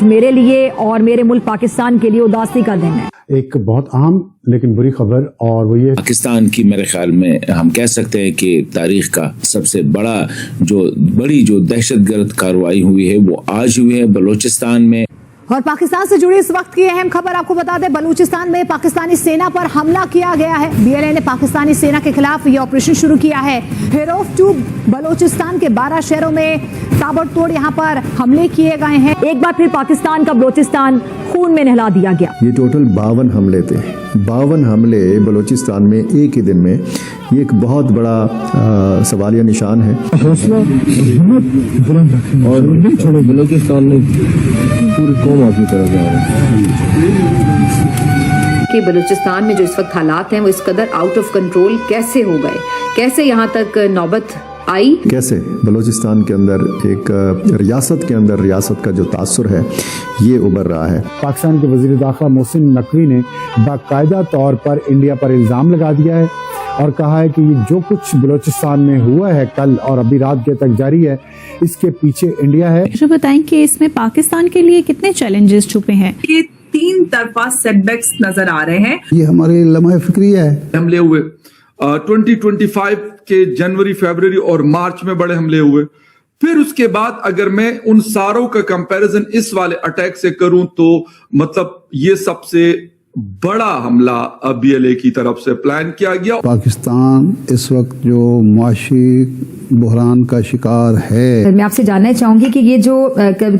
میرے لیے اور میرے ملک پاکستان کے لیے اداسی کا دن ہے. ایک بہت اہم لیکن بری خبر، اور وہ یہ پاکستان کی میرے خیال میں ہم کہہ سکتے ہیں کہ تاریخ کا سب سے بڑی جو دہشت گرد کارروائی ہوئی ہے وہ آج ہوئی ہے بلوچستان میں. اور پاکستان سے جڑی اس وقت کی اہم خبر آپ کو بتا دیں، بلوچستان میں پاکستانی سینا پر حملہ کیا گیا ہے. بی ایل اے نے پاکستانی سینا کے خلاف یہ آپریشن شروع کیا ہے. ہیروف ٹو بلوچستان کے 12 شہروں میں تابڑ توڑ یہاں پر حملے کیے گئے ہیں. ایک بار پھر پاکستان کا بلوچستان خون میں نہلا دیا گیا. یہ ٹوٹل 52 حملے تھے. 52 حملے بلوچستان میں ایک ہی دن میں. یہ ایک بہت بڑا سوالیہ نشان ہے. حوصلہ اور بلوچستان میں پوری قوم آپ کی طرف جا رہی کہ بلوچستان میں جو اس وقت حالات ہیں وہ اس قدر آؤٹ آف کنٹرول کیسے ہو گئے، کیسے یہاں تک نوبت آئی، کیسے بلوچستان کے اندر ایک ریاست کے اندر ریاست کا جو تاثر ہے یہ ابھر رہا ہے. پاکستان کے وزیر داخلہ محسن نقوی نے باقاعدہ طور پر انڈیا پر الزام لگا دیا ہے اور کہا ہے کہ یہ جو کچھ بلوچستان میں ہوا ہے کل اور ابھی رات کے تک جاری ہے، اس کے پیچھے انڈیا ہے. جو بتائیں کہ اس میں پاکستان کے لیے کتنے چیلنجز چھپے ہیں؟ یہ 3 طرفہ سیٹ بیکس نظر آ رہے ہیں. یہ ہمارے لمحہ فکری ہے. حملے ہوئے 2025 کے جنوری، فیبروری اور مارچ میں بڑے حملے ہوئے. پھر اس کے بعد اگر میں ان ساروں کا کمپیریزن اس والے اٹیک سے کروں تو مطلب یہ سب سے بڑا حملہ بی ایل اے کی طرف سے پلان کیا گیا. پاکستان اس وقت جو معاشی بحران کا شکار ہے. میں آپ سے جاننا چاہوں گی کہ یہ جو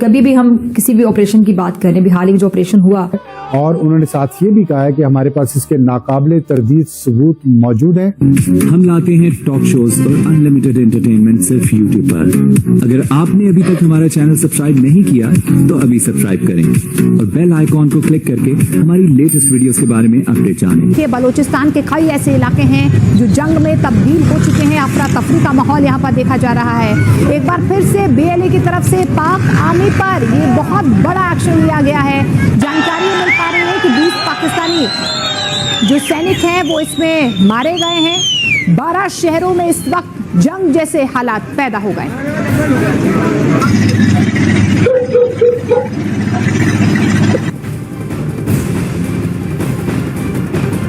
کبھی بھی ہم کسی بھی آپریشن کی بات کریں، بھی حال ہی جو آپریشن ہوا، اور انہوں نے ساتھ یہ بھی کہا ہے کہ ہمارے پاس اس کے ناقابل تردید ثبوت موجود ہیں. ہم لاتے ہیں ٹاک شوز اور انلمیٹڈ انٹرٹینمنٹ صرف یوٹیوب پر. اگر آپ نے ابھی تک ہمارا چینل سبسکرائب نہیں کیا تو ابھی سبسکرائب کریں اور بیل آئیکن کو کلک کر کے ہماری لیٹسٹ ویڈیوز کے بارے میں اپڈیٹ جانیں. کہ بلوچستان کے کئی ایسے علاقے ہیں جو جنگ میں تبدیل ہو چکے ہیں. افراتفری کا ماحول یہاں پر دیکھا جا رہا ہے. ایک بار پھر سے بی ایل اے کی طرف سے پاک آرمی پر یہ بہت بڑا ایکشن لیا گیا ہے. جانکاری مل پا رہی ہے کہ 20 پاکستانی جو سینک ہیں وہ اس میں مارے گئے ہیں. 12 شہروں میں اس وقت جنگ جیسے حالات پیدا ہو گئے.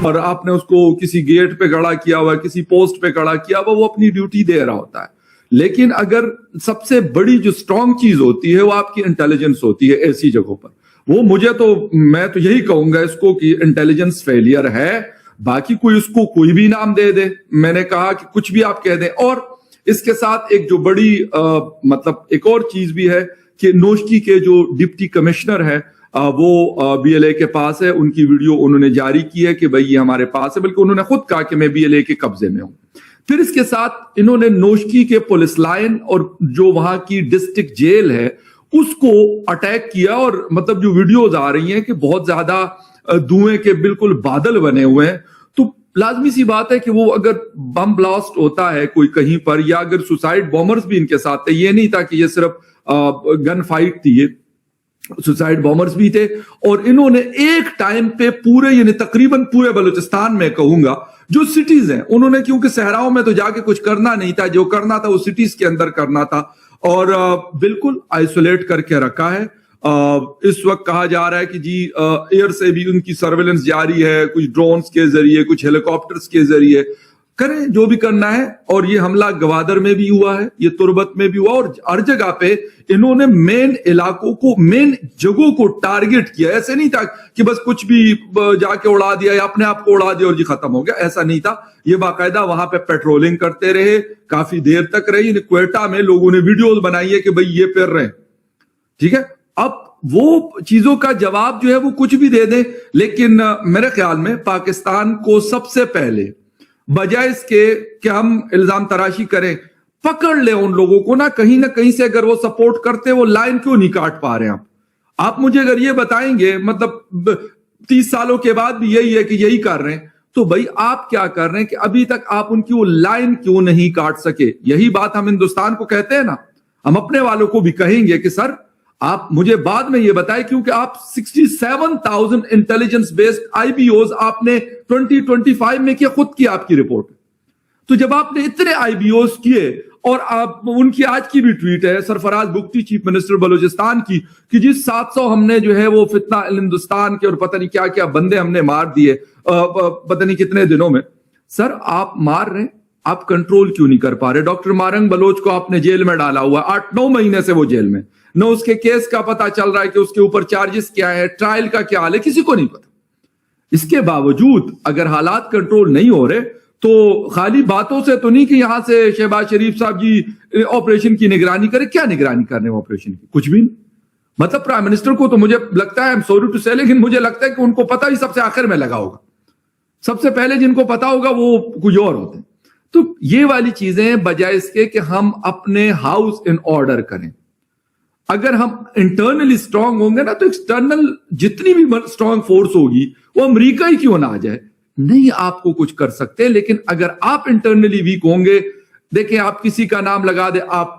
اور آپ نے اس کو کسی گیٹ پہ کھڑا کیا ہوا، کسی پوسٹ پہ کھڑا کیا ہوا، وہ اپنی ڈیوٹی دے رہا ہوتا ہے. لیکن اگر سب سے بڑی جو سٹرونگ چیز ہوتی ہے وہ آپ کی انٹیلیجنس ہوتی ہے ایسی جگہوں پر. وہ میں تو یہی کہوں گا اس کو کہ انٹیلیجنس فیلئر ہے. باقی کوئی اس کو کوئی بھی نام دے دے، میں نے کہا کہ کچھ بھی آپ کہہ دیں. اور اس کے ساتھ ایک جو بڑی مطلب ایک اور چیز بھی ہے کہ نوشکی کے جو ڈپٹی کمشنر ہے وہ بی ایل اے کے پاس ہے. ان کی ویڈیو انہوں نے جاری کی ہے کہ بھئی یہ ہمارے پاس ہے، بلکہ انہوں نے خود کہا کہ میں بی ایل اے کے قبضے میں ہوں. پھر اس کے ساتھ انہوں نے نوشکی کے پولیس لائن اور جو وہاں کی ڈسٹرکٹ جیل ہے اس کو اٹیک کیا. اور مطلب جو ویڈیوز آ رہی ہیں کہ بہت زیادہ دھوئیں کے بالکل بادل بنے ہوئے ہیں. تو لازمی سی بات ہے کہ وہ اگر بم بلاسٹ ہوتا ہے کوئی کہیں پر، یا اگر سوسائڈ بومرز بھی ان کے ساتھ تھے، یہ نہیں تھا کہ یہ صرف گن فائٹ تھی، یہ سوسائڈ بومرز بھی تھے. اور انہوں نے ایک ٹائم پہ یعنی تقریباً پورے بلوچستان میں کہوں گا جو سٹیز ہیں، انہوں نے کیونکہ صحراؤں میں تو جا کے کچھ کرنا نہیں تھا، جو کرنا تھا وہ سٹیز کے اندر کرنا تھا، اور بالکل آئسولیٹ کر کے رکھا ہے. اس وقت کہا جا رہا ہے کہ جی ایئر سے بھی ان کی سرویلنس جاری ہے، کچھ ڈرونز کے ذریعے، کچھ ہیلی کاپٹرز کے ذریعے. کریں جو بھی کرنا ہے. اور یہ حملہ گوادر میں بھی ہوا ہے، یہ تربت میں بھی ہوا، اور ہر جگہ پہ انہوں نے مین علاقوں کو، مین جگہوں کو ٹارگٹ کیا. ایسے نہیں تھا کہ بس کچھ بھی جا کے اڑا دیا یا اپنے آپ کو اڑا دیا اور جی ختم ہو گیا، ایسا نہیں تھا. یہ باقاعدہ وہاں پہ پیٹرولنگ کرتے رہے، کافی دیر تک رہی. کوئٹہ میں لوگوں نے ویڈیوز بنائی ہے کہ بھئی یہ پھر رہے ہیں. ٹھیک ہے، اب وہ چیزوں کا جواب جو ہے وہ کچھ بھی دے دیں، لیکن میرے خیال میں پاکستان کو سب سے پہلے بجائے اس کے کہ ہم الزام تراشی کریں، پکڑ لیں ان لوگوں کو نہ کہیں سے. اگر وہ سپورٹ کرتے وہ لائن کیوں نہیں کاٹ پا رہے ہیں؟ آپ مجھے اگر یہ بتائیں گے مطلب 30 سالوں کے بعد بھی یہی ہے کہ یہی کر رہے ہیں، تو بھائی آپ کیا کر رہے ہیں کہ ابھی تک آپ ان کی وہ لائن کیوں نہیں کاٹ سکے؟ یہی بات ہم ہندوستان کو کہتے ہیں نا، ہم اپنے والوں کو بھی کہیں گے کہ سر آپ مجھے بعد میں یہ بتائیں، کیونکہ آپ 67,000 intelligence based I B Os آپ نے 2025 میں کیا، خود کی آپ کی رپورٹ. تو جب آپ نے اتنے آئی بی اوز کیے اور ان کی آج کی بھی ٹویٹ ہے سرفراز بگٹی چیف منسٹر بلوچستان کی کہ جی 700 ہم نے جو ہے وہ فتنہ ہندوستان کے اور پتہ نہیں کیا کیا بندے ہم نے مار دیے پتہ نہیں کتنے دنوں میں. سر آپ مار رہے ہیں, آپ کنٹرول کیوں نہیں کر پا رہے؟ ڈاکٹر مارنگ بلوچ کو آپ نے جیل میں ڈالا ہوا 8-9 مہینے سے وہ جیل میں, نہ اس کے کیس کا پتہ چل رہا ہے کہ اس کے اوپر چارجز کیا ہے, ٹرائل کا کیا حال ہے, کسی کو نہیں پتا. اس کے باوجود اگر حالات کنٹرول نہیں ہو رہے تو خالی باتوں سے تو نہیں کہ یہاں سے شہباز شریف صاحب جی آپریشن کی نگرانی کرے. کیا نگرانی کرنے وہ آپریشن کی؟ کچھ بھی نہیں. مطلب پرائم منسٹر کو تو مجھے لگتا ہے I'm sorry to say, لیکن مجھے لگتا ہے کہ ان کو پتہ ہی سب سے آخر میں لگا ہوگا. سب سے پہلے جن کو پتا ہوگا وہ کچھ اور ہوتے ہیں. تو یہ والی چیزیں بجائے اس کے کہ ہم اپنے ہاؤس ان آرڈر کریں, اگر ہم انٹرنلی اسٹرانگ ہوں گے نا تو ایکسٹرنل جتنی بھی اسٹرانگ فورس ہوگی وہ امریکہ ہی کیوں نہ آ جائے, نہیں آپ کو کچھ کر سکتے. لیکن اگر آپ انٹرنلی ویک ہوں گے, دیکھیں آپ کسی کا نام لگا دیں, آپ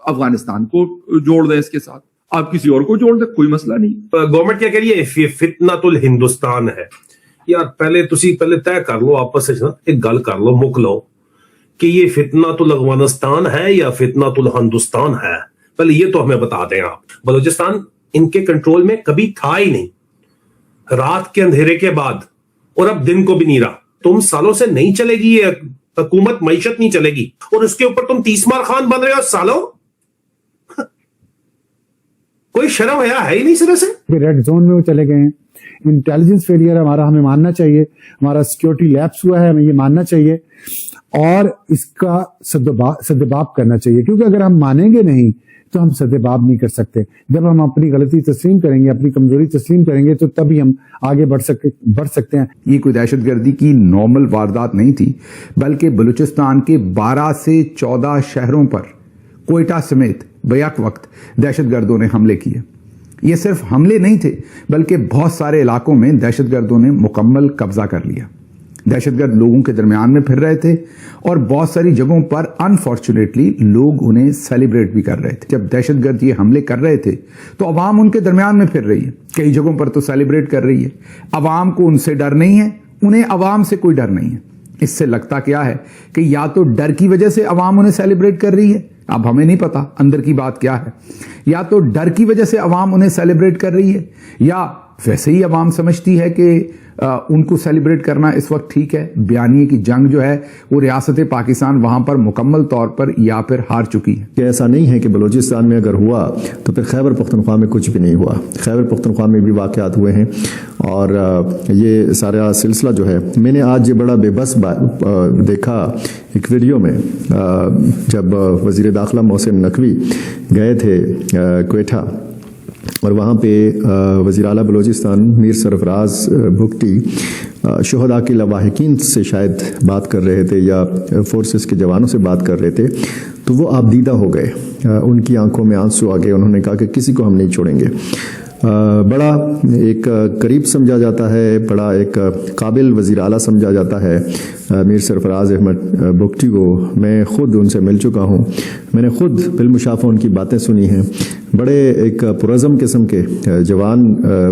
افغانستان کو جوڑ دیں اس کے ساتھ, آپ کسی اور کو جوڑ دیں, کوئی مسئلہ نہیں. گورنمنٹ کیا کہہ رہی ہے یہ فتنۃ الہندوستان ہے. یار پہلے طے کر لو آپس سے, ایک گل کر لو مک لو کہ یہ فتنۃ الافغانستان ہے یا فتنۃ الہندوستان ہے. پہلے یہ تو ہمیں بتا دیں آپ. بلوچستان ان کے کنٹرول میں کبھی تھا ہی نہیں, رات کے اندھیرے کے بعد, اور اب دن کو بھی نہیں رہا. تم سالوں سے نہیں چلے گی یہ حکومت, معیشت نہیں چلے گی, اور اس کے اوپر تم 30 مار خان بن رہے ہو سالوں. کوئی شرم حیا ہے ہی نہیں سرے سے. ریڈ زون میں وہ چلے گئے ہیں. انٹیلیجنس فیلئر ہمارا ہمیں ماننا چاہیے, ہمارا سیکیورٹی لیپس ہوا ہے ہمیں یہ ماننا چاہیے, اور اس کا سدباب کرنا چاہیے. کیونکہ اگر ہم مانیں گے نہیں تو ہم سدباب نہیں کر سکتے. جب ہم اپنی غلطی تسلیم کریں گے, اپنی کمزوری تسلیم کریں گے, تو تبھی ہم آگے بڑھ سکتے ہیں. یہ کوئی دہشت گردی کی نارمل واردات نہیں تھی, بلکہ بلوچستان کے 12 سے 14 شہروں پر کوئٹہ سمیت بیک وقت دہشت گردوں نے حملے کیے. یہ صرف حملے نہیں تھے, بلکہ بہت سارے علاقوں میں دہشت گردوں نے مکمل قبضہ کر لیا. دہشت گرد لوگوں کے درمیان میں پھر رہے تھے, اور بہت ساری جگہوں پر انفارچونیٹلی لوگ انہیں سیلیبریٹ بھی کر رہے تھے. جب دہشت گرد یہ حملے کر رہے تھے تو عوام ان کے درمیان میں پھر رہی ہے, کئی جگہوں پر تو سیلیبریٹ کر رہی ہے. عوام کو ان سے ڈر نہیں ہے, انہیں عوام سے کوئی ڈر نہیں ہے. اس سے لگتا کیا ہے کہ یا تو ڈر کی وجہ سے عوام انہیں سیلیبریٹ کر رہی ہے, اب ہمیں نہیں پتا اندر کی بات کیا ہے, یا تو ڈر کی وجہ سے عوام انہیں سیلیبریٹ کر رہی ہے, یا ویسے ہی عوام سمجھتی ہے کہ ان کو سیلیبریٹ کرنا اس وقت ٹھیک ہے. بیانیے کی جنگ جو ہے وہ ریاست پاکستان وہاں پر مکمل طور پر یا پھر ہار چکی ہے. کہ ایسا نہیں ہے کہ بلوچستان میں اگر ہوا تو پھر خیبر پختونخوا میں کچھ بھی نہیں ہوا. خیبر پختونخوا میں بھی واقعات ہوئے ہیں, اور یہ سارا سلسلہ جو ہے, میں نے آج بڑا بے بس دیکھا ایک ویڈیو میں, جب وزیر داخلہ محسن نقوی گئے تھے کوئٹہ, اور وہاں پہ وزیر اعلیٰ بلوچستان میر سرفراز بگٹی شہداء کے لواحقین سے شاید بات کر رہے تھے, یا فورسز کے جوانوں سے بات کر رہے تھے, تو وہ آپ دیدہ ہو گئے. ان کی آنکھوں میں آنسو آ گئے. انہوں نے کہا کہ کسی کو ہم نہیں چھوڑیں گے. بڑا ایک قریب سمجھا جاتا ہے, بڑا ایک قابل وزیر اعلیٰ سمجھا جاتا ہے میر سرفراز احمد بگٹی کو. میں خود ان سے مل چکا ہوں, میں نے خود بالمشافہ ان کی باتیں سنی ہیں. بڑے ایک پرعزم قسم کے جوان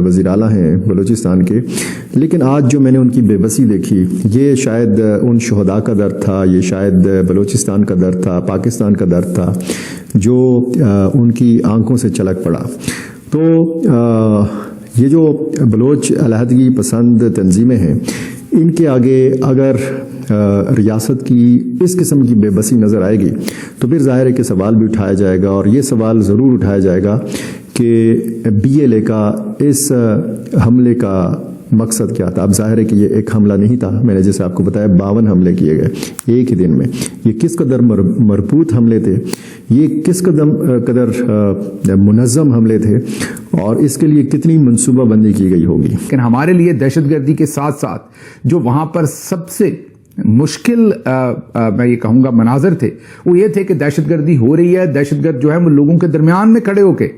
وزیر اعلیٰ ہیں بلوچستان کے, لیکن آج جو میں نے ان کی بے بسی دیکھی, یہ شاید ان شہداء کا درد تھا, یہ شاید بلوچستان کا درد تھا, پاکستان کا درد تھا, جو ان کی آنکھوں سے چھلک پڑا. تو یہ جو بلوچ علیحدگی پسند تنظیمیں ہیں, ان کے آگے اگر ریاست کی اس قسم کی بے بسی نظر آئے گی تو پھر ظاہر ہے کہ سوال بھی اٹھایا جائے گا, اور یہ سوال ضرور اٹھایا جائے گا کہ BLA کا اس حملے کا مقصد کیا تھا. اب ظاہر ہے کہ یہ ایک حملہ نہیں تھا, میں نے جیسے آپ کو بتایا 52 حملے کیے گئے ایک ہی دن میں. یہ کس قدر مربوط حملے تھے, یہ کس قدر منظم حملے تھے, اور اس کے لیے کتنی منصوبہ بندی کی گئی ہوگی. لیکن ہمارے لیے دہشت گردی کے ساتھ ساتھ جو وہاں پر سب سے مشکل میں یہ کہوں گا مناظر تھے, وہ یہ تھے کہ دہشت گردی ہو رہی ہے, دہشت گرد جو ہے وہ لوگوں کے درمیان میں کھڑے ہو کے,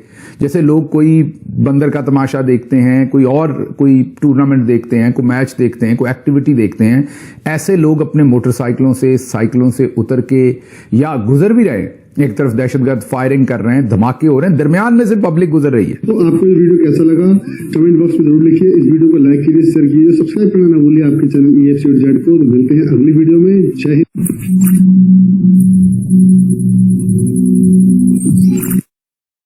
جیسے لوگ کوئی بندر کا تماشا دیکھتے ہیں, کوئی ٹورنامنٹ دیکھتے ہیں, کوئی میچ دیکھتے ہیں, کوئی ایکٹیویٹی دیکھتے ہیں, ایسے لوگ اپنے موٹر سائیکلوں سے اتر کے یا گزر بھی رہے, ایک طرف دہشت گرد فائرنگ کر رہے ہیں, دھماکے ہو رہے ہیں, درمیان میں سے پبلک گزر رہی ہے. تو آپ کو یہ ویڈیو کیسا لگا کمنٹ باکس میں ضرور لکھیے. اس ویڈیو کو لائک کیجیے, شیئر کیجیے, سبسکرائب کرنا نہ بھولیے آپ کے چینل EFC اور زیڈ کو. ملتے ہیں اگلی ویڈیو میں. جے ہند.